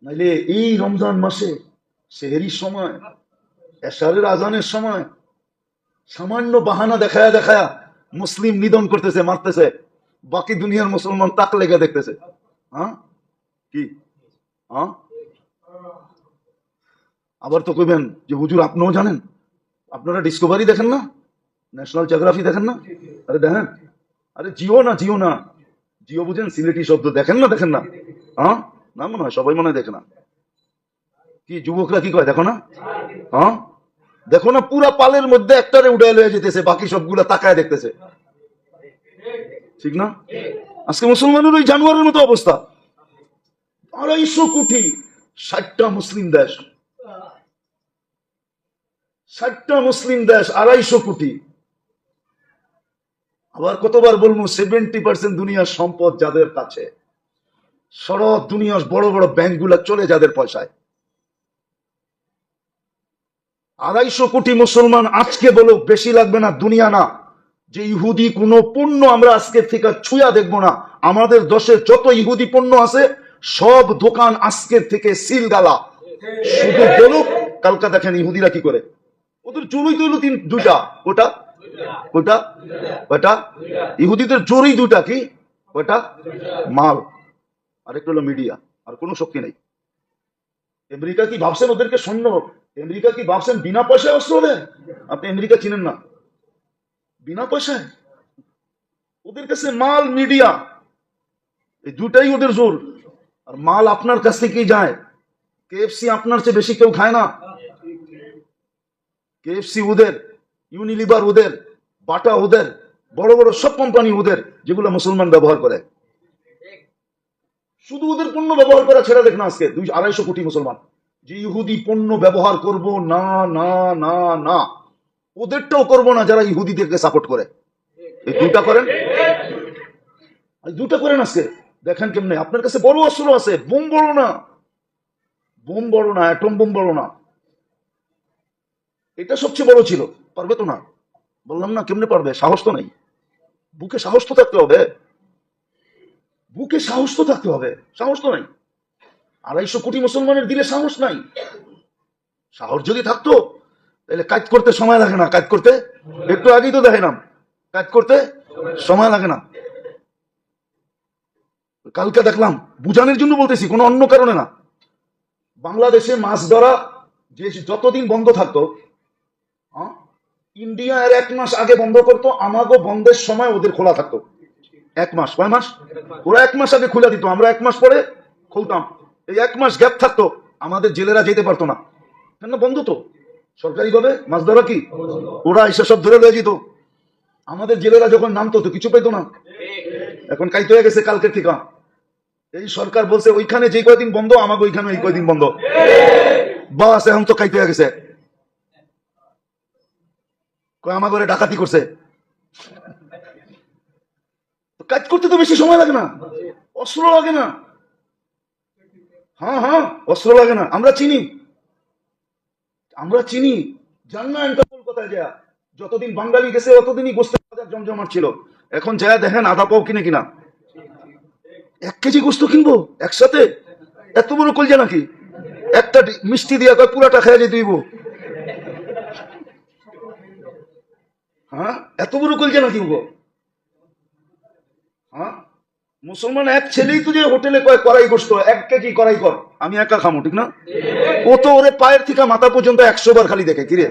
নাইলে এই রমজান মাসে সেহেরির সময়, এশারের আজানের সময় সামান্য বাহানা দেখায়া দেখায়া মুসলিম নিধন করতেছে, মারতেছে, বাকি দুনিয়ার মুসলমান তাক লেগে দেখতেছে। হ্যাঁ কি? হ্যাঁ, আবার তো কইবেন যে হুজুর আপনিও জানেন, আপনারা ডিসকভারি দেখেন না, ন্যাশনাল জিওগ্রাফি দেখেন না? আরে দেখেন, আরে জিও না, জিও না, জিও বুঝেন সিলেটি শব্দ, দেখেন না, দেখেন না? হ্যাঁ, না মনে হয় সবাই মনে হয় দেখে না। কি যুবকরা কি কয়, দেখো না? হ্যাঁ, দেখো না, পুরা পালের মধ্যে একটারে উড়ে লয়ে যেতেছে, বাকি সবগুলা তাকায় দেখতেছে, ঠিক না? আজকে মুসলমানের ওই জানোয়ারের মতো অবস্থা। 250 কোটি, 60টা মুসলিম দেশ, 60টা মুসলিম দেশ, 250 কোটি। আবার কতবার বলবো, 70% দুনিয়ার সম্পদ যাদের কাছে, সারা দুনিয়ার বড় বড় ব্যাংক গুলা চলে যাদের পয়সায়। 250 কোটি মুসলমান আজকে বলো, বেশি লাগবে না, দুনিয়া না, যে ইহুদি কোন পণ্য আমরা আজকের থেকে ছুঁয়া দেখবো না। আমাদের দেশে যত ইহুদি পণ্য আছে সব দোকান আজকের থেকে সিল গালা। শুধু বলুক, কালকা দেখেন ইহুদিরা কি করে, ওদের চুরুই তো দুইটা, ওটা ওটা ওটা, ইহুদিদের জোরই দুটা, কি ওটা? মাল, আরেকটা হলো মিডিয়া, আর কোনো শক্তি নেই। আমেরিকা কি ভাবছেন ওদেরকে সৈন্য, আমেরিকা কি ভাবছেন বিনা পয়সায় অস্ত্র দেয়? আপনি আমেরিকা চিনেন না, বিনা পয়সায় ওদের কাছে মাল, মিডিয়া, এই দুটাই ওদের জোর। আর মাল আপনার কাছ থেকেই যায়। কেএফসি আপনার চেয়ে বেশি কেউ খায় না। কেএফসি ওদের, ইউনিলিভার ওদের, বাটা ওদের, বড় বড় সব কোম্পানি ওদের, যেগুলো মুসলমান ব্যবহার করে। শুধু ওদের পণ্য ব্যবহার করা ছেড়ে দেখ না, আজকে 200-250 কোটি মুসলমান যে ইহুদি পণ্য ব্যবহার করব না, না, না, না, ওদেরটাও করব না যারা ইহুদিদেরকে সাপোর্ট করে। এই দুটা করেন, এই দুটা করেন আজকে, দেখেন কেমনে। আপনার কাছে বড় অস্ত্র আছে, বোম বড় না, বোম বড় না, অ্যাটম বোম বড় না, এটা সবচেয়ে বড় ছিল। পারবে তো না, বললাম না, কেমনে পারবে? সাহস তো নাই, বুকে সাহস তো থাকতে হবে, বুকে সাহস তো থাকতে হবে, সাহস তো নাই। 250 কোটি মুসলমানের দিলে সাহস নাই। সাহস যদি থাকতো তাহলে কাজ করতে সময় লাগে না, কাজ করতে, একটু আগেই তো দেখাইলাম, কাজ করতে সময় লাগে না। কালকে দেখলাম, বুঝানোর জন্য বলতেছি, কোনো অন্য কারণে না। বাংলাদেশে মাছ ধরা যে যতদিন বন্ধ থাকতো, ইন্ডিয়া এর 1 মাস আগে বন্ধ করতো, আমাগো বন্ধের সময় ওদের খোলা থাকতো। 1 মাস, কয় মাস? ওরা 1 মাস আগে খুলে দিত, আমরা 1 মাস পরে খুলতাম। এই 1 মাস গ্যাপ থাকতো, আমাদের জেলেরা যেতে পারতো না, কেন? বন্ধ তো, সরকারি ভাবে মাছ ধরা কি, ওরা এসে সব ধরে লয়ে যেত। আমাদের জেলেরা যখন নামতো তো কিছু পেতো না। এখন কাইতে হয়ে গেছে কালকের থেকে। এই সরকার বলছে ওইখানে যে কয়দিন বন্ধ, আমাকে ওইখানে এই কয়দিন বন্ধ, বাস এখন তো কাইতে হয়ে গেছে। আমার ঘরে ডাকাতি করছে, কাজ করতে তো বেশি সময় লাগে না, অস্ত্র লাগে না। হ্যাঁ হ্যাঁ, অস্ত্র লাগে না, আমরা চিনি, আমরা চিনি। জান না ইন্টারপোল কোথায় যায়? যতদিন বাঙালি গেছে অতদিনই গোস্তের বাজার জমজমাট ছিল। এখন যায় দেখেন আধা পাও কিনে কিনা, 1 কেজি গোস্ত কিনবো একসাথে, এত বড় কলজা নাকি? একটা মিষ্টি দিয়া কয় পুরাটা খেয়ে যেতে দিব। হ্যাঁ, এত বড় কলজা নাকি গো? হ্যাঁ, মুসলমান এক ছেলেই তো যে হোটেলে কয় কড়াই গোস্ত 1 কেজি কড়াই কর, আমি একা খামো, ঠিক না? ও তো ওরে পায়ের থেকে মাথা পর্যন্ত 100 বার খালি দেখে, কিরে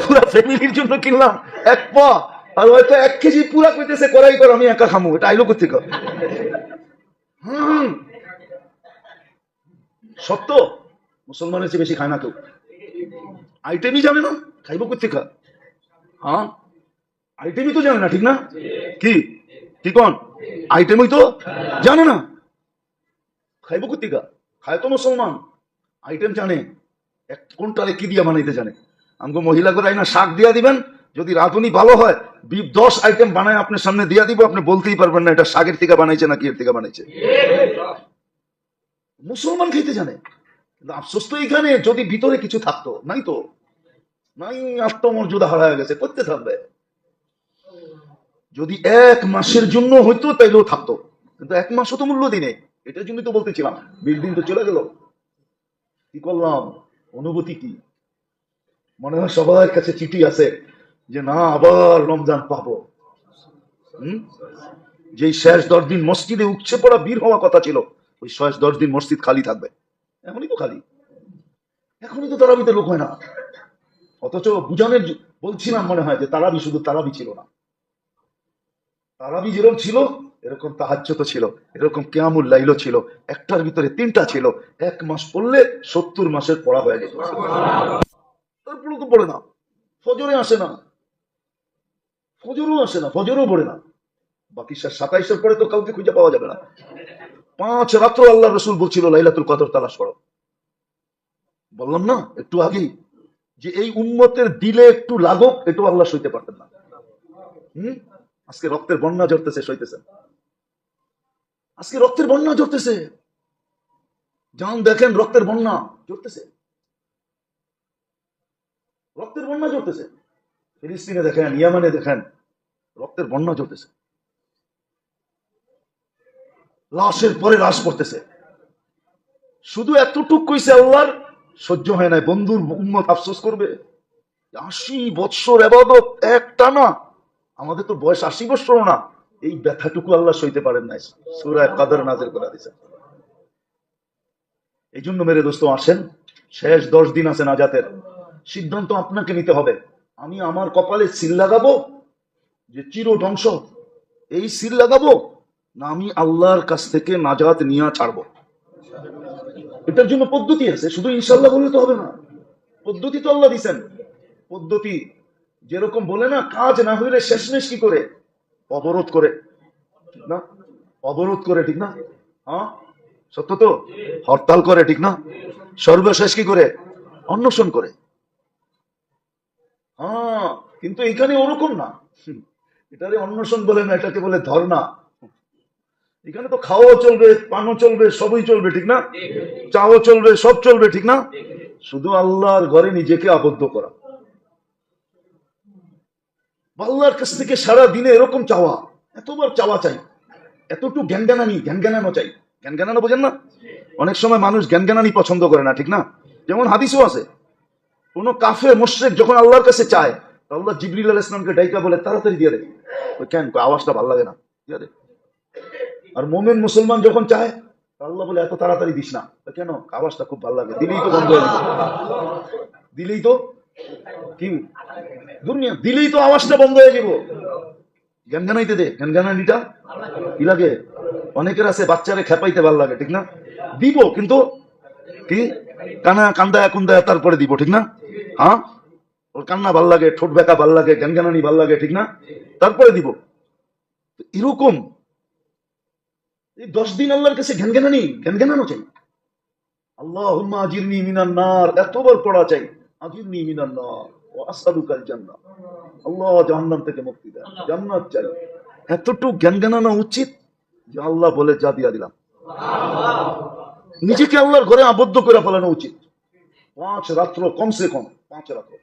পুরা ফ্যামিলির জন্য কিনলাম 1 পা, আর হয়তো 1 কেজি পুরা কইতেছে কড়াই কর, আমি একা খামো, এটা আইলো কোথেকে? হম, সত্য, মুসলমানের চেয়ে বেশি খায় না কেউ, আইটেমই জানে না, খাইব কোথেকে? হ্যাঁ, আইটেমই তো জানে না, ঠিক না? কি কি কোন আইটেমই তো জানে না, খাইব কোথেকে? খায় তো মুসলমান, আইটেম জানে, কোনটারে কি দিয়া বানাইতে জানে। আমাকে মহিলা করে না শাক দিয়া দিবেন, যদি রাঁধুনি ভালো হয় 10 আইটেম বানায় আপনার সামনে দিয়া দিব, আপনি বলতেই পারবেন না এটা শাকের থেকে বানাইছে নাকি এর থেকে বানাইছে। মুসলমান খেতে জানে, কিন্তু আফসোস তো এখানে, যদি ভিতরে কিছু থাকতো, নাই তো, নাই, আত্মমর্যাদা হারায় গেছে, করতে থাকবে। যদি 1 মাসের জন্য হইতো তাইলেও থাকতো, কিন্তু 1 মাসও তো মূল্য দিনে, এটার জন্য তো বলতেছিলাম, 20 দিন তো চলে গেল, কি করলাম, অনুভূতি কি? মনে হয় সবার কাছে চিঠি আছে যে না আবার রমজান পাবো। হম যেই শেষ 10 দিন মসজিদে উঠছে পড়া বীর হওয়া কথা ছিল, ওই শেষ 10 দিন মসজিদ খালি থাকবে। এখনই তো খালি, এখনই তো তারাবিতে লোক হয় না। অথচ বুঝানোর বলছিলাম মনে হয় যে তারাবি শুধু তারাবি ছিল না, তারাবি যেরকম ছিল এরকম তাহাজ্জুদ ছিল, এরকম কিয়ামুল লাইলও ছিল। একটার ভিতরে 3টা ছিল। 1 মাস পড়লে 70 মাসের পড়া হয়ে যেত। তারপরে তো পড়ে না, ফজরে আসে না, ফজরও আসে না, ফজরও পড়ে না। বাকি 27-এর পরে তো কাউকে খুঁজে পাওয়া যাবে না। 5 রাত্র আল্লাহ রসুল বলছিল লাইলাতুল কদর তালাশ করো। বললাম না একটু আগেই যে এই উম্মতের দিলে একটু লাগুক, একটু আল্লাহ সইতে পারতেন না। আজকে রক্তের বন্যা ঝরতেছে, সইতেছেন? আজকে রক্তের বন্যা ঝরতেছে, যান দেখেন রক্তের বন্যা ঝরতেছে, রক্তের বন্যা ঝরতেছে। ফিলিস্তিনে দেখেন, ইয়ামানে দেখেন, রক্তের বন্যা ঝরতেছে। লাশের পরে লাশ পড়তেছে। শুধু এতটুক কইছে আল্লাহর সহ্য হয় নাই, বন্ধুর উম্মত আফসোস করবে। 80 বৎসর ইবাদত একটানা, আমাদের তো বয়স 80 বৎসর না, এই ব্যথাটুকু আল্লাহ সইতে পারেন নাই, সূরা কদর নাযিল করে দিয়েছেন। এই জন্য মেরে দোস্ত আসেন, শেষ 10 দিন আছে নাজাতের, সিদ্ধান্ত আপনাকে নিতে হবে। আমি আমার কপালে সিল লাগাবো যে চির ধ্বংস, এই সিল লাগাবো, না আমি আল্লাহর কাছ থেকে নাজাত নিয়ে ছাড়বো। এটার জন্য পদ্ধতি আছে, শুধু ইনশাল্লাহ বললে তো হবে না। পদ্ধতি তো আল্লাহ দিছেন। পদ্ধতি যেরকম বলে না, কাজ না হইলে শেষমেশ কি করে? অবরোধ করে, ঠিক না? অবরোধ করে, ঠিক না? হ্যাঁ সত্য তো, হরতাল করে, ঠিক না? সর্বশেষ কি করে? অন্বেষণ করে। হ্যাঁ, কিন্তু এখানে ওরকম না, এটারে অন্বেষণ বলে না, এটাকে বলে ধর্ণা। এখানে তো খাওয়াও চলবে, পানও চলবে, সবই চলবে, ঠিক না? চাও চলবে, সব চলবে, ঠিক না? শুধু আল্লাহর ঘরে নিজেকে আবদ্ধ করা, আল্লাহর কাছ থেকে সারা দিনে এরকম চাওয়া, এতবার চাওয়া চাই, এতটুকু জ্ঞানজ্ঞানানি, জ্ঞানজ্ঞানানো চাই। জ্ঞানজ্ঞানানো বোঝেন না? অনেক সময় মানুষ জ্ঞানজ্ঞানানি পছন্দ করে না, ঠিক না? যেমন হাদিসও আছে, কোন কাফের মুশরিক যখন আল্লাহর কাছে চায়, আল্লাহ জিবরিল আলাইহিস সালামকে ডাইকা বলে তাড়াতাড়ি দিয়ে দে। ওই কেন? আওয়াজটা ভালো লাগে না, দিয়ে দে। আর মুমিন মুসলমান যখন চায়, আল্লাহ বলে এত তাড়াতাড়ি দিস না। কেন? আওয়াজটা খুব ভালো লাগে, দিলেই তো বন্ধ হয়ে যাবে, দিলেই তো কি দুনিয়া, দিলেই তো আওয়াজটা বন্ধ হয়ে যাব। জ্ঞানজ্ঞানাইতে দে, জ্ঞানজ্ঞানানিটা কি লাগে? অনেকের আছে বাচ্চারে খেপাইতে ভালো লাগে, ঠিক না? দিব কিন্তু কি কানা কান্দায় কুন্দায় তারপরে দিব, ঠিক না? হ্যাঁ, ওর কান্না ভাল লাগে, ঠোঁট বেঁকা ভাল লাগে, জ্ঞানজ্ঞানানি ভাল লাগে, ঠিক না? তারপরে দিব। এরকম এই 10 দিন আল্লাহর কাছে জ্ঞানজ্ঞানানি, জ্ঞানজ্ঞানানো চাই। আল্লাহুম্মা আজিরনি মিনান নার, এতবার পড়া চাই, আজিরনি মিনান নার ওয়া আসআলুকাল জান্নাহ। আল্লাহ জাহান্নাম থেকে মুক্তি দেন, জান্নাত চাই। এতটুকু জ্ঞানজ্ঞানানো উচিত যে আল্লাহ বলে যা দিয়া দিলাম। নিজেকে আল্লাহর ঘরে আবদ্ধ করে ফেলানো উচিত। 5 রাত্র, কমসে কম 5 রাত্র,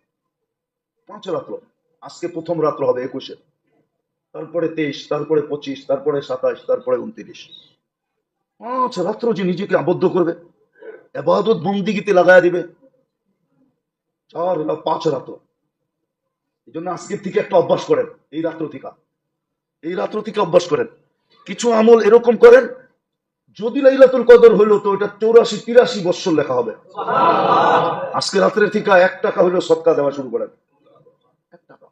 5 রাত্র। আজকে প্রথম রাত্র হবে 21-এ, তারপরে 23, তারপরে 25, তারপরে 27, তারপরে 29। 5 রাত্র যে নিজেকে আবদ্ধ করবে, ইবাদত বন্দিগিতে লাগায় দিবে। 5 রাত্র। এই জন্য আজকের থেকে একটা অভ্যাস করেন, এই রাত্র থেকে, এই রাত্র থেকে অভ্যাস করেন। কিছু আমল এরকম করেন, যদি লাইলাতুল কদর হইলো তো এটা 84-83 বছর লেখা হবে। আজকে রাত্রের থেকে 1 টাকা হইলো সদকা দেওয়া শুরু করেন, 1 টাকা।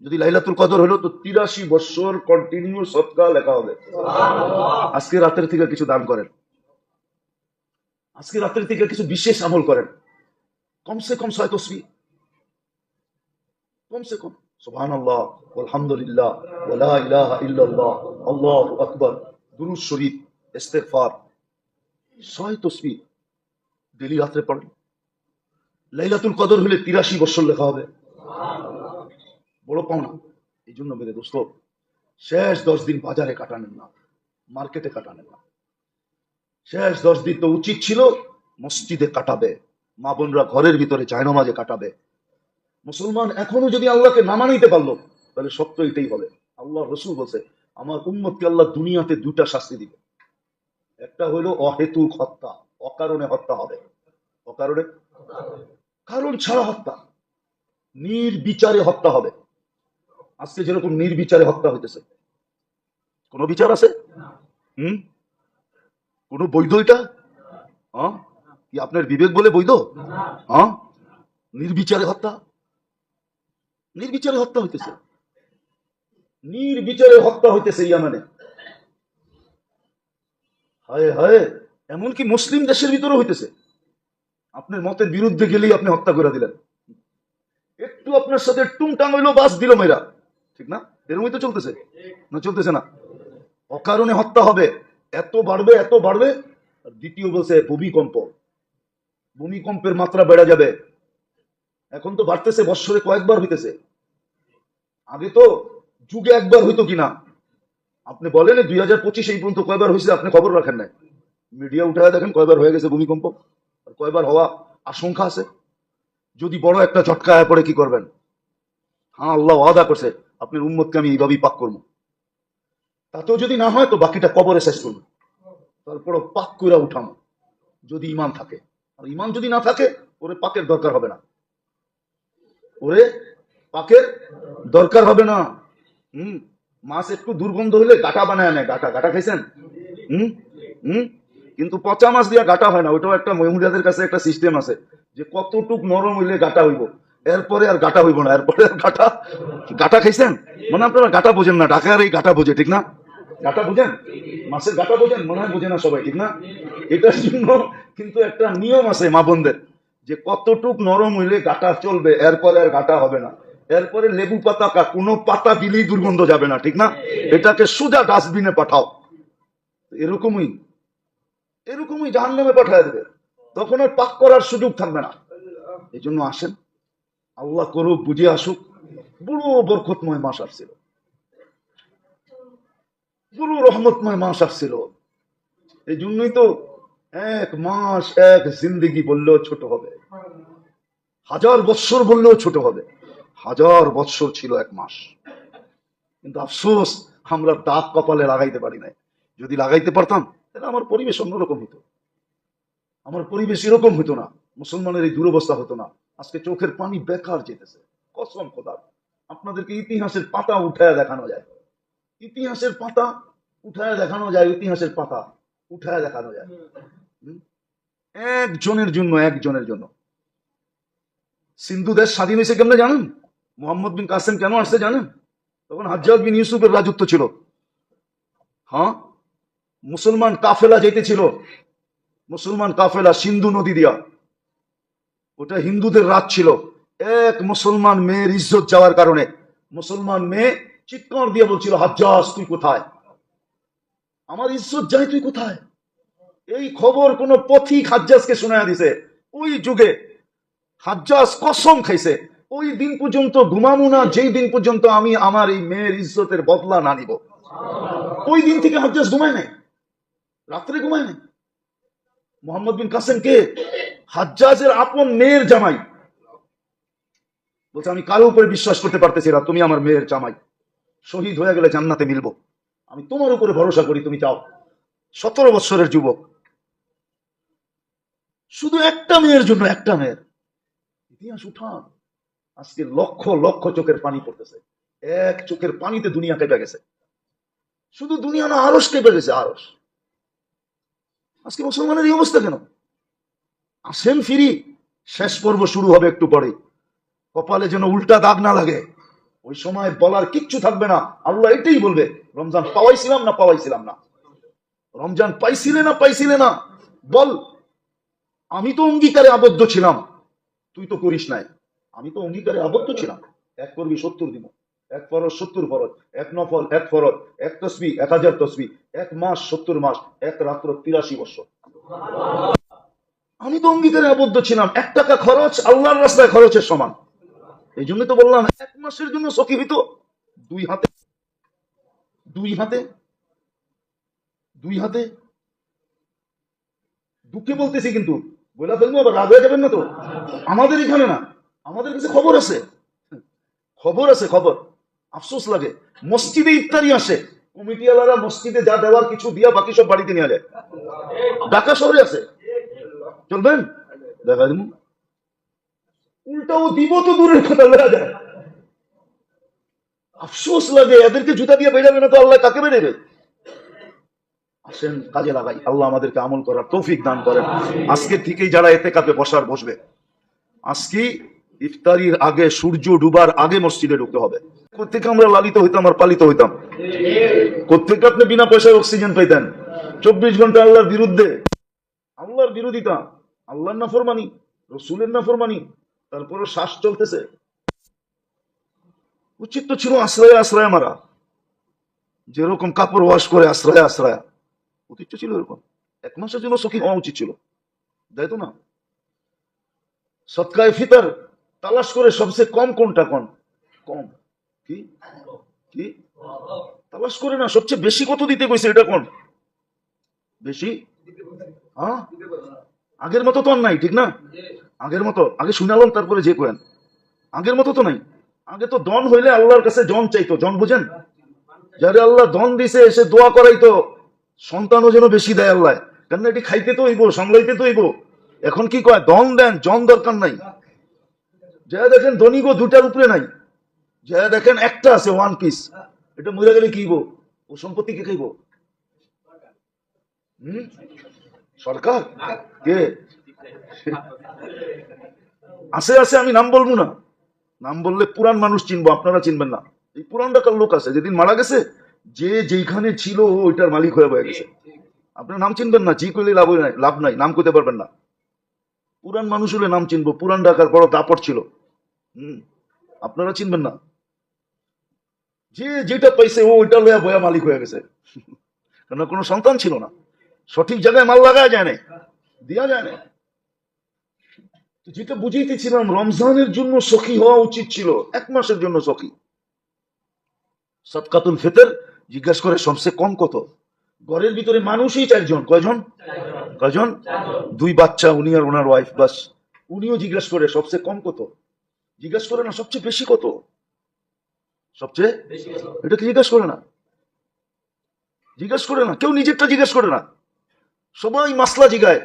যদি লাইলাতুল কদর হইলো তো 83 বছর কন্টিনিউ সদকা লেখা হবে। আজকে রাতের থেকে কিছু দান করেন, আজকে রাতের থেকে কিছু বিশেষ আমল করেন। কমসে কম 6 তসবিহ, কমসে কম সুবহানাল্লাহ আলহামদুলিল্লাহ ওয়া লা ইলাহা ইল্লাল্লাহ আল্লাহু আকবার, দুরূদ শরীফ, ইস্তেগফার, 6 তসবিহ ডেইলি রাতে পড়েন। লাইলাতুল কদর হলে 83 বছর লেখা হবে, বড় পাওনা। এই জন্য মেরে দোস্ত, শেষ 10 দিন বাজারে কাটানেন না, মার্কেটে কাটানেন না। শেষ 10 দিন তো উচিত ছিল মসজিদে কাটাবে, মা বোনরা ঘরের ভিতরে জায়নামাজে কাটাবে। মুসলমান এখনো যদি আল্লাহকে না মানাইতে পারলো, তাহলে সত্য এটাই হবে। আল্লাহ রসুল বলছে আমার উম্মতকে আল্লাহ দুনিয়াতে 2টা শাস্তি দিবে। একটা হইলো অহেতুক হত্যা, অকারণে হত্যা হবে। অকারণে, কারণ ছাড়া হত্যা, নির্বিচারে হত্যা হবে। আজকে যেরকম নির্বিচারে হত্যা হইতেছে, কোন বিচার আছে? কোন বৈধ এটা? কি আপনার বিবেক বলে বৈধ? নির্বিচারে হত্যা, নির্বিচারে হত্যা হইতেছে, নির্বিচারে হত্যা হইতেছে ইয়ামানে। হায় হায়, এমনকি মুসলিম দেশের ভিতরে হইতেছে। আপনার মতের বিরুদ্ধে গেলেই আপনি হত্যা করে দিলেন। একটু আপনার সাথে টুংটাং হইলো, বাস দিল মেয়েরা, ঠিক না? এরকমই তো চলতেছে না? চলতেছে না? অকারণে হত্যা হবে, এত বাড়বে এত বাড়বে। আর দ্বিতীয় বলছে ভূমিকম্প, ভূমিকম্পের মাত্রা বেড়ে যাবে। এখন তো বাড়তেছে, বৎসরে কয়েকবার হইতেছে। আগে তো যুগে একবার হইতো কিনা আপনি বলেন, 2025 এই পর্যন্ত কয়বার হয়েছে আপনি খবর রাখেন না? মিডিয়া উঠায় দেখেন কয়বার হয়ে গেছে ভূমিকম্প, আর কয়বার হওয়া আশঙ্কা আছে। যদি বড় একটা ঝটকা আয়া পড়ে কি করবেন? হ্যাঁ, আল্লাহ ওয়াদা করছে আপনার উম্মতকে আমি এইভাবেই পাক করবো। তাতেও যদি না হয় তো বাকিটা কবরে শেষ করবো, তারপর পাক করে উঠানো, যদি ইমান থাকে। আর ইমান যদি না থাকে, ওরে পাকের দরকার হবে না, ওরে পাকের দরকার হবে না। মাছ একটু দুর্গন্ধ হইলে গাটা বানায় নেয়, গাটা। গাটা খাইছেন? কিন্তু পচা মাছ দিয়া গাটা হয় না। ওইটাও একটা মহিলাদের কাছে একটা সিস্টেম আছে যে কতটুক নরম হইলে গাটা হইব, এরপরে আর গাটা হইব না, এরপরে আর গাটা। গাটা খাইছেন? মানে আপনারা গাটা বোঝেন না, ঢাকার এই গাটা বোঝে, ঠিক না? গাটা বোঝেন, মাছের গাটা বোঝেন? মনে হয় বোঝে না সবাই, ঠিক না? এটার জন্য কিন্তু একটা নিয়ম আছে মা বোনদের, যে কতটুক নরম হইলে গাটা চলবে, এরপরে আর গাটা হবে না। এরপরে লেবু পাতা, কোনো পাতা দিলেই দুর্গন্ধ যাবে না, ঠিক না? এটাকে সোজা ডাস্টবিনে পাঠাও। এরকমই এরকমই জাহান্নামে পাঠায় দেবে, তখন আর পাক করার সুযোগ থাকবে না। এই জন্য আসেন, আল্লাহ করুক, বুঝে আসুক। বড় বরকতময় মাস আসছিল, বড় রহমতময় মাস আসছিল। এই জন্যই তো এক মাস এক জিন্দেগি বললেও ছোট হবে, 1000 বৎসর বললেও ছোট হবে। 1000 বৎসর ছিল এক মাস। কিন্তু আফসোস, আমরা দাগ কপালে লাগাইতে পারি নাই। যদি লাগাইতে পারতাম তাহলে আমার পরিবেশ অন্যরকম হতো, আমার পরিবেশ এরকম হতো না, মুসলমানের এই দুরবস্থা হতো না। আজকে চোখের পানি বেকার যেতেছে, কসম খোদার। আপনাদেরকে ইতিহাসের পাতা উঠায় দেখানো যায়, ইতিহাসের পাতা উঠায় দেখানো যায়, ইতিহাসের পাতা উঠায় দেখানো যায়। একজনের জন্য, একজনের জন্য সিন্ধু দেশ স্বাধীন হয়েছে কেমনে জানেন? মোহাম্মদ বিন কাসেম কেন আসছে জানেন? তখন হাজ্জাজ বিন ইউসুফের রাজত্ব ছিল। হ্যাঁ, মুসলমান কাফেলা যেতেছিল, মুসলমান কাফেলা সিন্ধু নদী দিয়া। ওটা হিন্দুদের রাত ছিল। এক মুসলমান মেয়ের ইজ্জত যাওয়ার কারণে মুসলমান মেয়ে চিৎকার দিয়ে বলছিল, হাজ্জাজ তুই কোথায়? আমার ইজ্জত যাই, তুই কোথায়? এই খবর কোন পথিক হাজ্জাজকে শোনায়া দিছে। ওই যুগে হাজ্জাজ কসম খাইছে, ওই দিন পর্যন্ত ঘুমাবো না যেই দিন পর্যন্ত আমি আমার এই মেয়ের ইজ্জতের বদলা না নিব। ওই দিন থেকে হাজ্জাজ ঘুমায় নাই, রাত্রে ঘুমায় নাই। মোহাম্মদ বিন কাসেম কে? হাজ্জাজের আপন মেয়ের জামাই। বলছে, আমি কারো উপরে বিশ্বাস করতে পারতেছি না, তুমি আমার মেয়ের জামাই, শহীদ হয়ে গেলে জান্নাতে মিলবো, আমি তোমার উপরে ভরসা করি, তুমি চাও। 17 বছরের যুবক, শুধু একটা মেয়ের জন্য, একটা মেয়ের। ইতিহাস উঠান, আজকে লক্ষ লক্ষ চোখের পানি পড়তেছে। এক চোখের পানিতে দুনিয়া কেঁপে গেছে, শুধু দুনিয়া না, আরশ কেঁপে গেছে, আরশ। আজকে মুসলমানের এই অবস্থা কেন? আসেন ফিরি, শেষ পর্ব শুরু হবে একটু পরে। কপালে যেন উল্টা দাগ না লাগে, ওই সময় বলার কিচ্ছু থাকবে না। আল্লাহ এটাই বলবে, রমজান পাওয়াইছিলাম না পাওয়াইছিলাম না, রমজান পাইছিলে না পাইছিলে না, বল আমি তো অঙ্গীকারে আবদ্ধ ছিলাম, তুই তো করিস নাই। আমি তো অঙ্গীকারে আবদ্ধ ছিলাম, এক করবি 70 দিব, এক ফরজ 70 ফরজ, এক নফল 1 ফরজ, এক তসবিহ 1000 তসবিহ, এক মাস 70 মাস, এক রাত্র 83 বছর। আমি তো অঙ্গীকারে আবদ্ধ ছিলাম, 1 টাকা খরচ আল্লাহর রাস্তায় খরচের সমান। এই জন্য তো বললাম, 1 মাসের জন্য সখী হইতো 2 হাতে, 2 হাতে, 2 হাতে। দুঃখে বলতেছি কিন্তু, বলে ফেলবো আবার রাগ হয়ে যাবেন না তো। আমাদের এখানে না, আমাদের কাছে খবর আছে, খবর আছে, খবর। আফসোস লাগে, মসজিদে ইফতারি আসে, কমিটিওয়ালারা মসজিদে যা দেওয়ার কিছু দিয়া বাকি সব বাড়িতে নিয়ে যায়। ঢাকা শহরে আছে, চলবেন? দেখা দিব, উল্টাও দিব তো দূরের কথা, বেড়া যায়। আফসোস লাগে, এদেরকে জুতা দিয়ে বেড়াবে না তো আল্লাহ কাকে বেড়াবে? আসেন কাজে লাগাই, আল্লাহ আমাদেরকে আমল করার তৌফিক দান করেন। আজকে থেকেই যারা এতে কাপে বসবে, আজকে ইফতারির আগে, সূর্য ডুবার আগে মসজিদে ঢুকতে হবে। কোথেকে আমরা লালিত হইতাম আর পালিত হইতাম? কোথেকে আপনি বিনা পয়সায় অক্সিজেন পাইতেন? 24 ঘন্টা আল্লাহর বিরুদ্ধে, আল্লাহর বিরোধিতা, আল্লাহর নাফরমানি, রসুলের নাফরমানি, তারপরে শ্বাস চলতেছে। উচিত তো ছিল আশ্রয় আশ্রয় মারা, যেরকম কাপড় ওয়াশ করে আশ্রয় আশ্রয়, উচিত ছিল এরকম। 1 মাসের জন্য সখী হওয়া উচিত ছিল, তাই তো না? সৎকায়ে ফিতর তালাশ করে সবচেয়ে কম কোনটা, কম কি কি তালাশ করে না, সবচেয়ে বেশি কত দিতে কইছে এটা কোন? বেশি? হ্যাঁ, আগের মতো তো আর নাই, ঠিক না? আগের মতো আগে শুনালাম, তারপরে যে কোয়েন, আগের মতো তো নাই। আগে তো দন হইলে আল্লাহর কাছে জন চাইতো, জন বুঝেন? যারে আল্লাহ দন দিছে এসে দোয়া করাইতো সন্তানও যেন বেশি দেয় আল্লাহ, কেন এটি খাইতে তো হইব, সামলাইতে তো হইব। এখন কি কয়, দন দেন, জন দরকার নাই। যা দেখেন ধনী গো 2টার উপরে নাই, যা দেখেন একটা আছে 1 পিস, এটা মরে গেলে কি হইব? ও সম্পত্তি কে খাইব? সরকার কে? আছে আছে, আমি নাম বলবো না, নাম বললে পুরান মানুষ চিনবো, আপনারা চিনবেন না। এই পুরান ঢাকার লোক আছে, যেদিন মারা গেছে যে যেখানে ছিল ওইটার মালিক হয়ে গেছে। আপনার নাম চিনবেন না, জি কইলে লাভ নাই, নাম কইতে পারবেন না। পুরান মানুষ হলে নাম চিনবো, পুরান ঢাকার বড় দাপট ছিল। আপনারা চিনবেন না, যে যেটা পাইছে ও ওইটা লয়া বয়া মালিক হয়ে গেছে, কেন কোনো সন্তান ছিল না, সঠিক জায়গায় মাল লাগায় যায় না, দেওয়া যায় না। যেটা বুঝাইতেছিলাম, রমজানের জন্য সখী হওয়া উচিত ছিল, 1 মাসের জন্য সখী। সদকাতুল ফিতর জিজ্ঞাসা করে সবচেয়ে কম কত? ঘরের ভিতরে মানুষই 4 জন, কয়জন? 2 বাচ্চা, উনি আর ওনার ওয়াইফ, বাস। উনিও জিজ্ঞাসা করে সবচেয়ে কম কত, জিজ্ঞাসা করে না সবচেয়ে বেশি কত, সবচেয়ে এটা কি জিজ্ঞাসা করে না? জিজ্ঞাসা করে না, কেউ নিজেরটা জিজ্ঞাসা করে না, সবাই মাসলা জিগায়।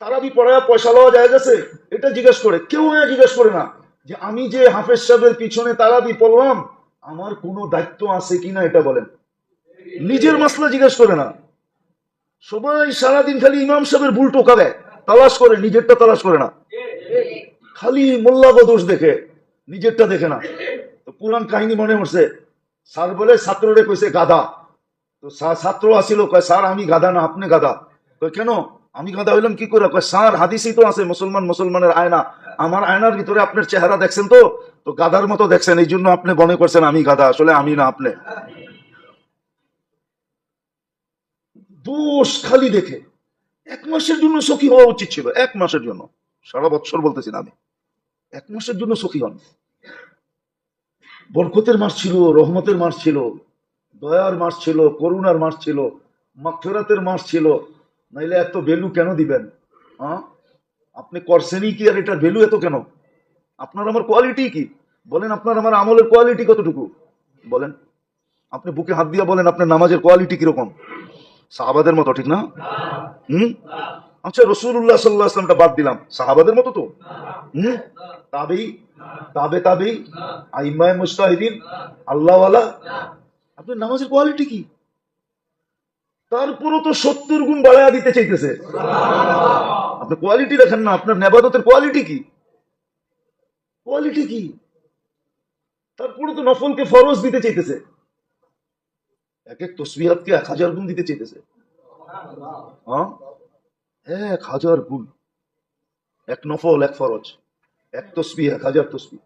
তারাবি পড়ায় পয়সা লওয়া যায় গেছে, এটা জিজ্ঞাসা করে। কেউ জিজ্ঞাসা করে না যে আমি যে হাফেজ সাহেবের পিছনে তারাবি পড়লাম, আমার কোনো দায়িত্ব আছে কিনা, এটা বলেন। নিজের মাসলা জিজ্ঞাসা করে না, সবাই সারাদিন খালি ইমাম সাহেবের ভুল টোকা দেয়, তালাশ করে, নিজেরটা তালাশ করে না, খালি মোল্লাগো দোষ দেখে, নিজেরটা দেখে না। তো পুরান কাহিনী মনে পড়ছে, স্যার বলে ছাত্ররে কইছে গাধা, তো ছাত্র আসিল, কয় স্যার আমি গাধা না, আপনি গাধা। কয় কেন আমি গাধা হইলাম কি করে? কয় স্যার হাদিসই তো আছে, মুসলমানের আয়না, আমার আয়নার ভিতরে আপনার চেহারা দেখছেন তো, তো গাধার মতো দেখছেন, এই জন্য আপনি মনে করছেন আমি গাধা, আসলে আমি না, আপনি। দোষ খালি দেখে। 1 মাসের জন্য সখী হওয়া উচিত ছিল, 1 মাসের জন্য, সারা বছর বলতেছি না আমি, 1 মাসের জন্য সখী হন। বরকতের মাস ছিল, রহমতের মাস ছিল, দয়ার মাস ছিল, করুণার মাস ছিল, মাগফিরাতের মাস ছিল, নাইলে এত ভ্যালু কেন দিবেন? আপনি করছেনই কি, আর এটার ভ্যালু এত কেন? আপনার আমার কোয়ালিটি কি বলেন? আপনার আমার আমলের কোয়ালিটি কতটুকু বলেন? আপনি বুকে হাত দিয়ে বলেন আপনার নামাজের কোয়ালিটি কিরকম? সাহাবাদের মতো, ঠিক না? আচ্ছা, রাসূলুল্লাহ সাল্লাল্লাহু আলাইহি ওয়াসাল্লামটা বাদ দিলাম, সাহাবাদের মতো তো? তাবেঈ, তাবেঈ, আইম্মায়ে মুজতাহিদিন, আল্লাহওয়ালা, আপনার নামাজের কোয়ালিটি কি? তারপরও তো 70 গুণ বাড়ায়া দিতে চাইতেছে। আপনি কোয়ালিটি দেখেন না, আপনার নেবাদতের কোয়ালিটি কি? কোয়ালিটি কি? তারপরে তো নফলকে ফরজ দিতে চাইতেছে, এক তসবিহাতকে 1000 গুণ দিতে চাইতেছে। 1000 গুণ, 1 নফল 1 ফরজ, 1 তসবিহ 1000 তসবিহ,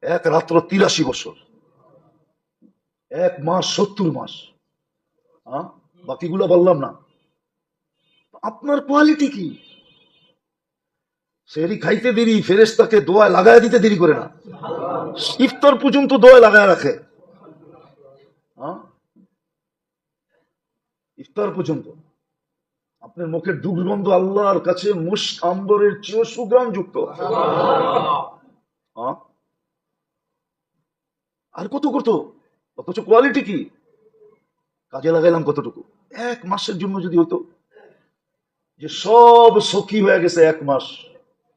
1 রাত্র 83 বছর, 1 মাস 70 মাস, বাকিগুলো বললাম না। আপনার কোয়ালিটি কি? সেহরি খাইতে দেরি, ফেরেশতাকে দোয়া লাগায় দিতে দেরি করে না, ইফতার পর্যন্ত দোয়া লাগায় রাখে, ইফতার পর্যন্ত। আপনার মুখের দুর্গন্ধ আল্লাহর কাছে মুশক আম্বরের চেয়ে সুগ্রাম যুক্ত। আর কত কত, অথচ কোয়ালিটি কি? কাজে লাগাইলাম কতটুকু? 1 মাসের জন্য যদি হতো যে সব সখী হয়ে গেছে, 1 মাস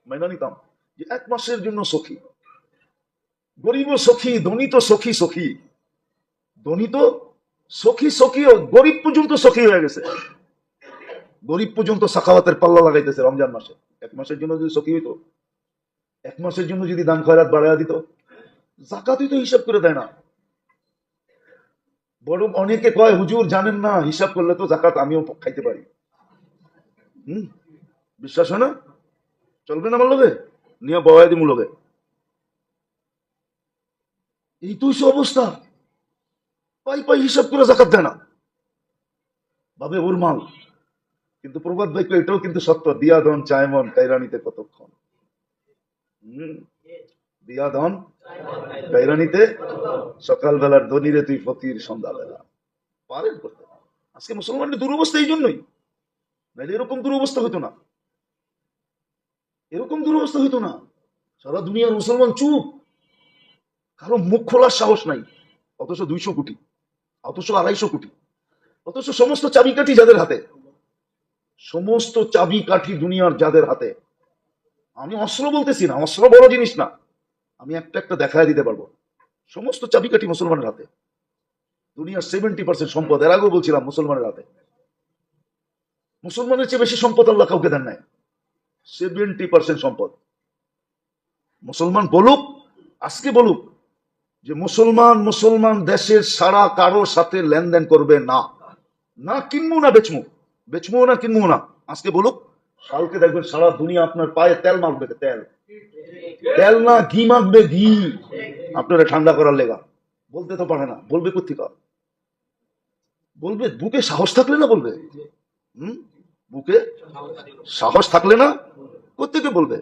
মাইনা নিতাম যে 1 মাসের জন্য সখী, গরিব সখী, ধনী তো সখী সখী, ধনী তো সখী সখী, গরিব পর্যন্ত সখী হয়ে গেছে, গরিব পর্যন্ত সাখাওয়াতের পাল্লা লাগাইতেছে রমজান মাসে। 1 মাসের জন্য যদি সখী হইতো, 1 মাসের জন্য যদি দান খয়রাত বাড়াইয়া দিত, জাকাতই তো হিসাব করে দেয় না। বরং অনেকে কয় হুজুর জানেন না, হিসাব করলে তো জাকাত আমিও খাইতে পারি। বিশ্বাস হয় না? চলবে না আমার লোকে নিয়ে বয়াই দিমু লোকে। এই তো অবস্থা, পাই পাই হিসাব করে জাকাত দেয় না, ভাবে ওর মাল। কিন্তু প্রবাদ ভাই এটাও কিন্তু সত্য, দিয়া ধন চায় মন, কাইরানিতে কতক্ষণ। দিয়া ধন কাইরানিতে, সকালবেলার ধনীরে তুই ফকির সন্ধ্যাবেলা। পারেন করতে। আজকে মুসলমানদের দুরবস্থা এই জন্যই, নাহলে এরকম দুরবস্থা হইতো না, এরকম দুরবস্থা হইতো না। সারা দুনিয়ার মুসলমান চুপ, কারো মুখ খোলার সাহস নাই। অথচ 200 কোটি, অথচ 250 কোটি, অথচ সমস্ত চাবিকাঠি যাদের হাতে, সমস্ত চাবিকাঠি দুনিয়ার যাদের হাতে। আমি অস্ত্র বলতেছি না, অস্ত্র বড় জিনিস না, আমি একটা একটা দেখায় দিতে পারবো। সমস্ত চাবিকাঠি মুসলমানের হাতে। দুনিয়ার 70% সম্পদ, এর আগেও বলছিলাম, মুসলমানের হাতে। মুসলমানের চেয়ে বেশি সম্পদ আল্লাহ কাউকে দেন নাই। 70% সম্পদ মুসলমান। বলুক, আজকে বলুক যে মুসলমান দেশের সারা কারোর সাথে লেনদেন করবে না, না কিনবো না বেচমু, বেচমু না কিনবো না। আজকে বলুক, কালকে দেখবেন সারা দুনিয়া আপনার পায়ে তেল মাখবে, তেল, তেল না ঘি মাখবে, ঘি, আপনারা ঠান্ডা করার লেগা। বলতে তো পারে না, বলবে কোথেকে? বলবে বুকে সাহস থাকলে না বলবে। বুকে সাহস থাকলে না কোথেকে বলবে?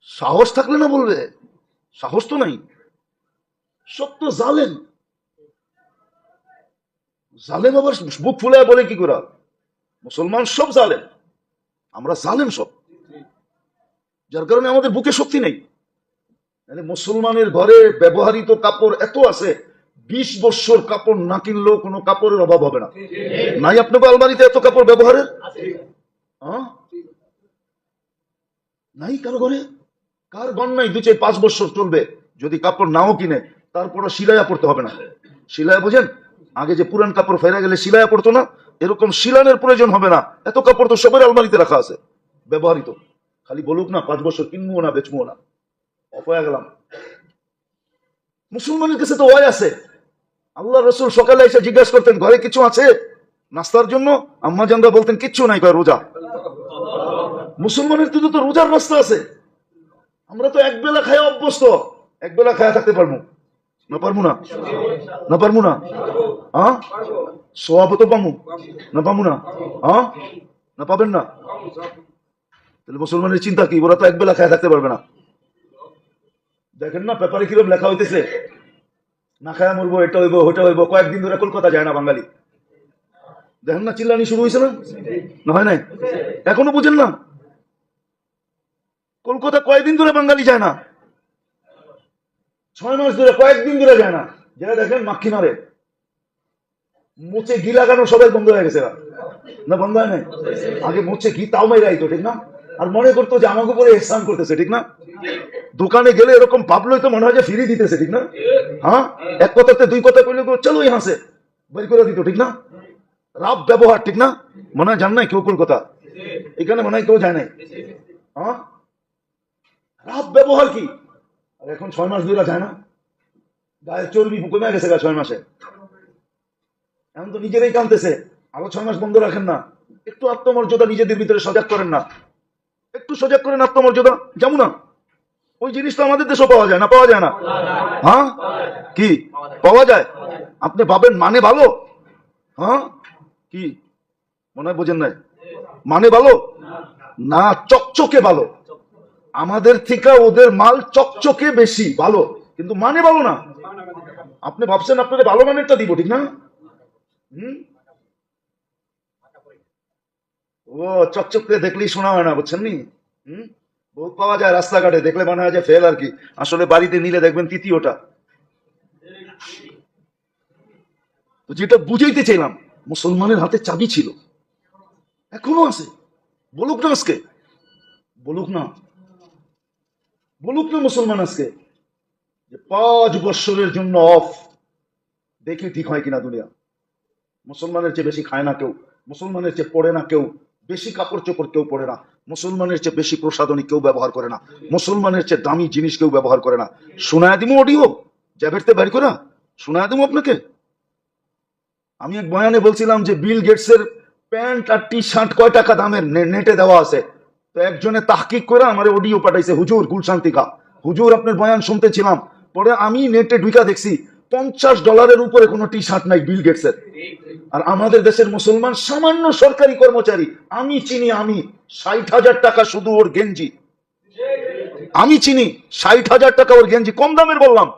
সাহস থাকলে না বলবে, সাহস তো নাই। সব তো জালেম, জালেম আবার বুক ফুলায় বলে কি করে মুসলমান সব জালেম, আমরা জালেম সব, যার কারণে আমাদের বুকে শক্তি নেই। মুসলমানের ঘরে ব্যবহৃত কাপড় এত আছে, 20 বছর কাপড় না কিনলেও কোনো কাপড়ের অভাব হবে না। নাই আপনাকে আলমারিতে এত কাপড় ব্যবহারের? নাই কারো ঘরে? কার ঘর নাই 2-5 বছর চলবে যদি কাপড় নাও কিনে, তারপরে সিলাইয়া পড়তে হবে না। সিলাইয়া বোঝেন? আগে যে পুরান কাপড় ফেরা গেলে সিলাইয়া পড়তো না, এরকম সিলানের প্রয়োজন হবে না। এত কাপড় তো সবার আলমারিতে রাখা আছে ব্যবহৃত। খালি বলুক না 5 বছর কিনবো না বেচবো না, অফ হয়ে গেলাম। মুসলমানের কাছে তো ওয়াই আছে। আল্লাহ রসুল সকালে এসে জিজ্ঞাসা করতেন ঘরে কিছু আছে নাস্তার জন্য? আম্মা জানরা বলতেন কিচ্ছু নাই, কয় রোজা। মুসলমানের তো রোজার রাস্তা আছে। আমরা তো একবেলা খায় অভ্যস্ত, একবেলা খায় থাকতে পারবো না? পারবো না? না পারবো না? সোয়াব তো পাবো না? পাবো না? না পাবেন না? তাহলে মুসলমানের চিন্তা কি? ওরা তো একবেলা খায় থাকতে পারবে না। দেখেন না পেপারে কিরকম লেখা হইতেছে, না খায়া মরবো, এটা হইব ওইটা হইব। কয়েকদিন ধরে কলকাতা যায় না বাঙালি। দেখেন না চিল্লানি শুরু হয়েছে না? না হয় নাই? এখনো বুঝেন না? কলকাতা কয়েকদিন ধরে বাঙালি যায় না, 6 মাস ধরে কয়েকদিন ধরে যায় না। যারা দেখেন মাক্ষি মারে, মুছে ঘি লাগানো সবাই বন্ধ হয়ে গেছে না? বন্ধ হয় নাই? আগে মুছে ঘি তাও মেরে আইতো, ঠিক না? আর মনে করতো যে আমাকে উপরে এহসান করতেছে, ঠিক না? দোকানে গেলে এরকম ভাবলোই তো মনে হয় যে ফিরিয়ে দিতেছে, ঠিক না? এক কথাতে 2 কথা কইলে চলো হাসে বের করে দিত, ঠিক না? রাব ব্যবহার, ঠিক না? মনে হয় জান নাই কেউ কলকাতা, এখানে মনে হয় কেউ যায় নাই। রাব ব্যবহার কি? আর এখন 6 মাস ধরে যায় না, গায়ের চর্বি কমে গেছে 6 মাসে। এখন তো নিজেরাই কামতেছে, আরো 6 মাস বন্ধ রাখেন না। একটু আত্মমর্যাদা নিজেদের ভিতরে সজাগ করেন না, একটু সজাগ করেন আত্মমর্যাদা। যেমন না ওই জিনিসটা আমাদের দেশে পাওয়া যায় না? পাওয়া যায় না? কি পাওয়া যায়? আপনি ভাবেন মানে ভালো? কি মনে হয় বোঝেন নাই? মানে ভালো না, চকচকে ভালো। আমাদের থেকে ওদের মাল চকচকে বেশি ভালো, কিন্তু মানে ভালো না। আপনি ভাবছেন আপনাদের ভালো মানেরটা দিব, ঠিক না? ও চকচকে দেখলেই শোনা হয় না, বুঝছেন নি? বহুত পাওয়া যায় রাস্তাঘাটে, দেখলে মনে হয় যে ফেল আর কি, আসলে বাড়িতে নিলে দেখবেন তৃতীয়টা। তো যেটা বুঝাইতে চাইলাম, মুসলমানের হাতে চাবি ছিল, এখনো আছে। বলুক না আজকে বলুক না, বলুক না মুসলমান আজকে যে 5 বছরের জন্য অফ, দেখি ঠিক হয় কিনা দুনিয়া। মুসলমানের চেয়ে বেশি খায় না কেউ, মুসলমানের চেয়ে পড়ে না কেউ, বেশি কাপড় চোপড় কেউ পড়ে না, মুসলমানের চেয়ে বেশি প্রসাধনী কেউ ব্যবহার করে না, মুসলমানের চেয়ে দামি জিনিস কেউ ব্যবহার করে না। শোনায় দিমু অডিও জ্যাভেটতে বের করে শোনায় দিমু আপনাকে। আমি এক বয়ানে বলছিলাম যে বিল গেটসের প্যান্ট আর টি শার্ট কয় টাকা দামের নেটে দেওয়া আছে। তো একজনে তাহকিক করে আমার অডিও পাঠাইছে, হুজুর গুলশান্তিকা, হুজুর আপনার বয়ান শুনতেছিলাম, পরে আমি নেটে ঢুকা দেখছি $50 উপরে কোনো টি শার্ট নাই বিল গেটসের। আর আমাদের দেশের মুসলমান সামান্য সরকারি কর্মচারী, আমি চিনি, আমি 60,000 টাকা শুধু ওর গেঞ্জি, আমি চিনি 60,000 টাকা ওর গেঞ্জি, কম দামের বললাম।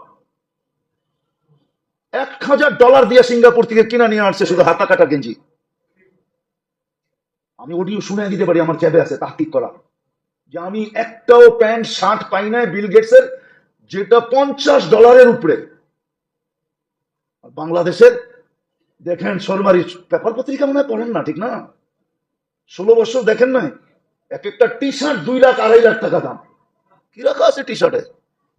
$1,000 দিয়ে সিঙ্গাপুর থেকে কিনা নিয়ে আসছে শুধু হাতা কাটা গেঞ্জি। আমি অডিও শুনে দিতে পারি, আমার ক্যাবে আছে তাহকিক করা, যে আমি একটাও প্যান্ট শার্ট পাই না বিল গেটসের যেটা $50 উপরে। বাংলাদেশের দেখেন সরকারি পেপার পত্রিকা মনে হয় পড়েন না, ঠিক না? 16 বছর দেখেন নাই, এক একটা টি শার্ট 2 লাখ 2.5 লাখ টাকা দাম। কি রাখা আছে টি শার্টে?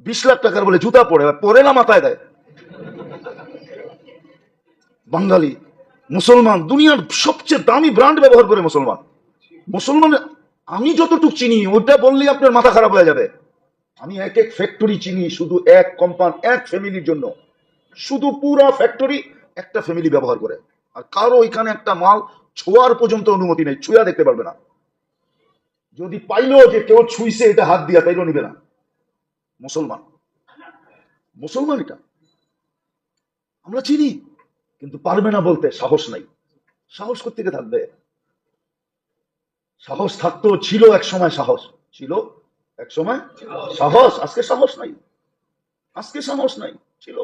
20 লাখ টাকার বলে জুতা পরে না মাথায় দেয়। বাঙালি মুসলমান দুনিয়ার সবচেয়ে দামি ব্র্যান্ড ব্যবহার করে মুসলমান। মুসলমান আমি যতটুক চিনি ওটা বললেই আপনার মাথা খারাপ হয়ে যাবে। আমি এক এক ফ্যাক্টরি চিনি শুধু এক কোম্পানি, এক ফ্যামিলির জন্য, শুধু পুরা ফ্যাক্টরি একটা ফ্যামিলি ব্যবহার করে। আর কারো এখানে একটা মাল ছোঁয়ার পর্যন্ত অনুমতি নেই, ছুঁয়া দেখতে পারবে না। যদি পাইলো যে কেউ ছুঁইছে এটা হাত দিয়া, তাইলেও নিবে না। মুসলমান, মুসলমান এটা আমরা চিনি, কিন্তু পারবে না বলতে, সাহস নাই। সাহস কোত্থেকে থাকবে? সাহস থাকতো, ছিল এক সময়, সাহস ছিল এক সময়, সাহস আজকে সাহস নাই, আজকে সাহস নাই, ছিল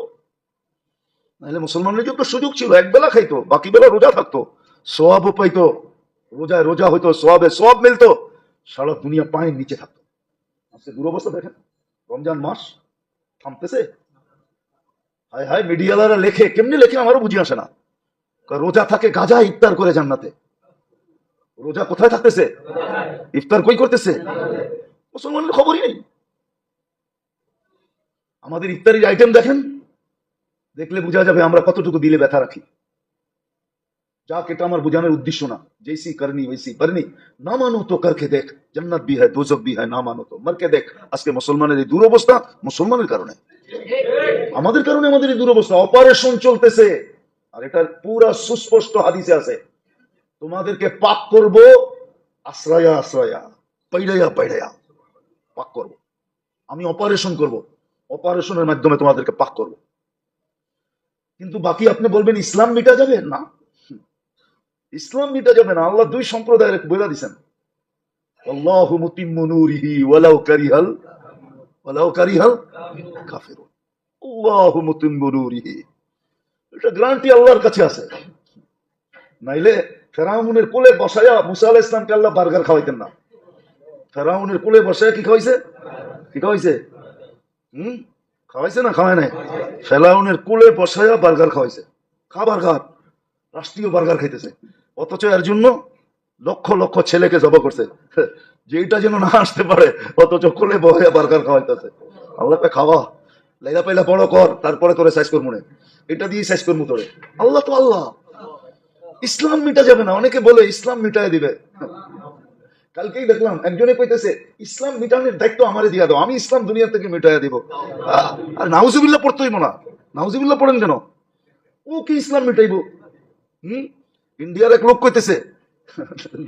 নাহলে মুসলমানের যত সুযোগ ছিল, এক বেলা খাইতো, বাকি বেলা রোজা থাকতো, সোয়াবও পাইতো, রোজায় রোজা হইতো, সোয়াবে সোয়াব মিলতো, সারা দুনিয়া পায়ের নিচে থাকতো। আজকে দুরবস্থা দেখেন, রমজান মাস থামতেছে। হায় হায়, মিডিয়ালারা লেখে, কেমনি লেখে আমারও বুঝি আসে না। রোজা থাকে গাজা ইফতার করে জান্নাতে, রোজা কোথায় থাকতেছে? ইফতার কই করতেছে? মুসলমানের খবরই নেই। আমাদের ইফতারির আইটেম দেখেন, দেখলে বোঝা যাবে আমরা কতটুকু দিলে ব্যথা রাখি। যাক, এটা আমার বোঝানোর উদ্দেশ্য না, জেসি করনি ওইসি করনি, না মানো তো করকে দেখ, জান্নাত ভি হ্যায় দোজখ ভি হ্যায়, না মানো তো মরকে দেখ। আজকে মুসলমানের এই দুরবস্থা মুসলমানের কারণে, আমাদের কারণে আমাদের এই দুরবস্থা। অপারেশন চলতেছে, আর এটার পুরা সুস্পষ্ট হাদিসে আছে, তোমাদেরকে পাক করব আশ্রয়া আশ্রয়া, পাইড়াইয়া পাইড়াইয়া পাক করব। আমি অপারেশন করব, অপারেশনের মাধ্যমে তোমাদেরকে পাক করব। কিন্তু বাকি আপনি বলবেন ইসলাম মিটা যাবে না, ইসলাম মিটা যাবে না। আল্লাহ দুই সম্প্রদায়ের বলে দিয়েছেন, আল্লাহু মুতিম্মু নূরিহি ওয়ালাউ কারিহাল কাফিরুন, আল্লাহু মুতিম্মু নূরিহি, এটা গ্যারান্টি আল্লাহর কাছে আছে। নাইলে ফেরাউনের কোলে বসায়া মুসা আলাইহিস সালামকে আল্লাহ বার্গার খাওয়াইতেন না। ফেরাউনের কোলে বসায়া কি খাওয়াইছে? কি খাওয়াইছে? খাওয়াইছে না খাওয়ায় নাই? ফেরাউনের কোলে বসায়া বার্গার খাওয়াইছে। খা বার্গার, রাষ্ট্রীয় বার্গার খাইতেছে, অথচ এর জন্য লক্ষ লক্ষ ছেলেকে জবা করছে, যে এটা যেন না আসতে পারে, অথচ কোলে বসায়া বার্গার খাওয়াইতেছে। আল্লাহকে খাওয়া, লাইলা পাইলা বড় কর, তারপরে তোরে সাইজ করবো, এটা দিয়ে সাইজ করবো তোরে। আল্লাহ তো আল্লাহ, ইসলাম মিটা যাবে না। অনেকে বলে ইসলাম মিটাই দিবে। কালকেই দেখলাম একজনে কইতেছে ইসলাম মিটানোর দায়িত্ব আমারে দিয়া দাও, আমি ইসলাম দুনিয়া থেকে মিটাইয়া দিব। আর নাউজুবিল্লাহ পড়তেই না, নাউজুবিল্লাহ পড়েন কেন? ও কি ইসলাম মিটাইব? ইন্ডিয়ার এক লোক কইতেছে,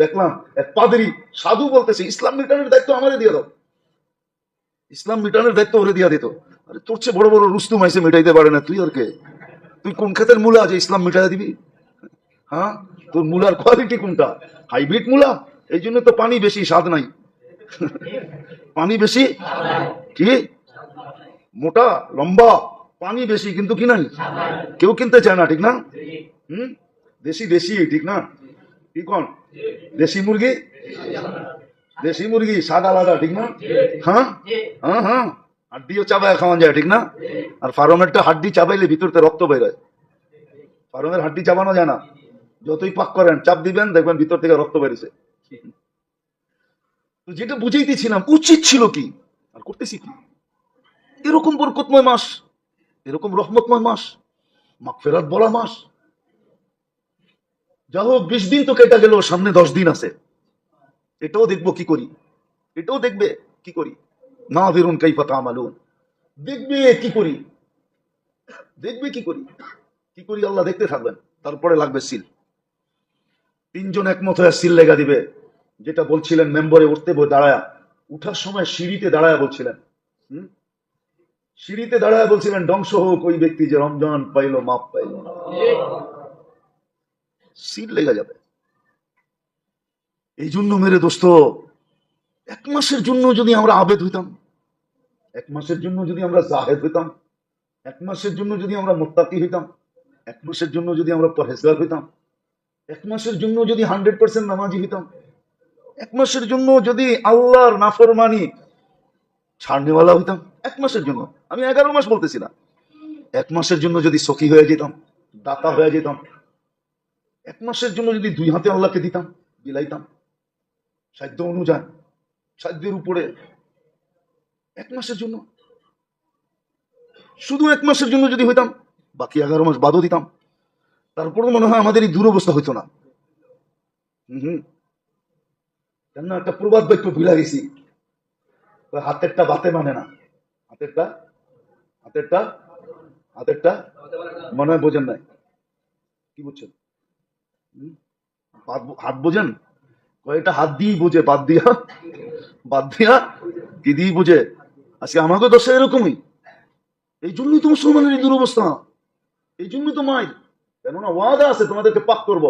দেখলাম এক পাদরি সাধু বলতেছে ইসলাম মিটানোর দায়িত্ব আমারে দিয়া দাও, ইসলাম মিটানোর দায়িত্ব ওরে দিয়া দিত। আরে তোর চেয়ে বড় বড় রুস্তুম আইসে মিটাইতে পারে না, তুই আর কে? তুই কোন ক্ষেতের মূলা যে ইসলাম মিটাইয়া দিবি? হ্যাঁ, তোর মূলার কোয়ালিটি কোনটা? হাইব্রিড মূলা, এই জন্য তো পানি বেশি, স্বাদ নাই। পানি বেশি, কি মোটা লম্বা, পানি বেশি, কিন্তু কি নাই, কেউ কিনতে চায় না, ঠিক না? দেশি দেশি, ঠিক না? কি কোন দেশি মুরগি, দেশি মুরগি স্বাদ আলাদা, ঠিক না? হ্যাঁ হ্যাঁ হ্যাঁ, হাড্ডিও চাবায় খাওয়া যায়, ঠিক না? আর ফার্মেরটা হাড্ডি চাবাইলে ভিতরতে রক্ত বেরোয়, ফার্মের হাড্ডি চাবানো যায় না। যতই পাক করেন, চাপ দিবেন, দেখবেন ভিতর থেকে রক্ত বেরিয়েছে। তো যেটা বুঝাইতেছিলাম উচিত ছিল কি আর করতেছি কি। এরকম বরকতময় মাস, এরকম রহমতময় মাস, মাগফিরাত বলা মাস। যা হোক 20 দিন তো কেটে গেল, সামনে 10 দিন আছে, এটাও দেখবো কি করি, এটাও দেখবে কি করি। নাযিরুন কাইফা তা'মালুন, দেখবে কি করি, দেখবে কি করি, কি করি আল্লাহ দেখতে থাকবেন। তারপরে লাগবে সিল। 3 জন একমত হয়ে সিল লেগা দিবে। যেটা বলছিলেন মেম্বরে উঠতে দাঁড়ায়া, উঠার সময় সিঁড়িতে দাঁড়ায়া বলছিলেন, সিঁড়িতে দাঁড়ায় বলছিলেন, ধ্বংস হোক ওই ব্যক্তি যে রমজান পাইলো মাপ পাইলো না। সিল লেগে যাবে। এই জন্য মেরে দোস্ত, 1 মাসের জন্য যদি আমরা আবেদ হইতাম, 1 মাসের জন্য যদি আমরা জাহেদ হইতাম, 1 মাসের জন্য যদি আমরা মুত্তাকি হইতাম, 1 মাসের জন্য যদি আমরা পরহেজগার হইতাম, 1 মাসের জন্য যদি 100% নামাজি হইতাম, 1 মাসের জন্য যদি আল্লাহর নাফরমানি ছাড়নেওয়ালা হইতাম, 1 মাসের জন্য, আমি 11 মাস বলতেছি না, 1 মাসের জন্য যদি সখী হয়ে যেতাম, দাতা হয়ে যেতাম, 1 মাসের জন্য যদি 2 হাতে আল্লাহকে দিতাম, বিলাইতাম সাধ্য অনুযায়ী, সাধ্যের উপরে, 1 মাসের জন্য, শুধু 1 মাসের জন্য যদি হইতাম, বাকি 11 মাস বাদও দিতাম, তারপরেও মনে হয় আমাদের এই দুরবস্থা হইতো না। কেন একটা প্রবাদ বাক্য ভুলা গেছি, হাতেরটা বাতে মানে না, হাতেরটা হাতেরটা হাতেরটা মনে হয় বোঝেন নাই, কি বুঝছেন? হাত বোঝেন, কয়েকটা হাত দিয়েই বোঝে, বাদ দিয়া কি দিয়ে বোঝে। আজকে আমাকে দশা এরকমই। এই জন্যই তো মুসলমানের এই দুরবস্থা, এই জন্যই তো মাই, কেননা ওয়াদা আছে তোমাদেরকে পাক করবো।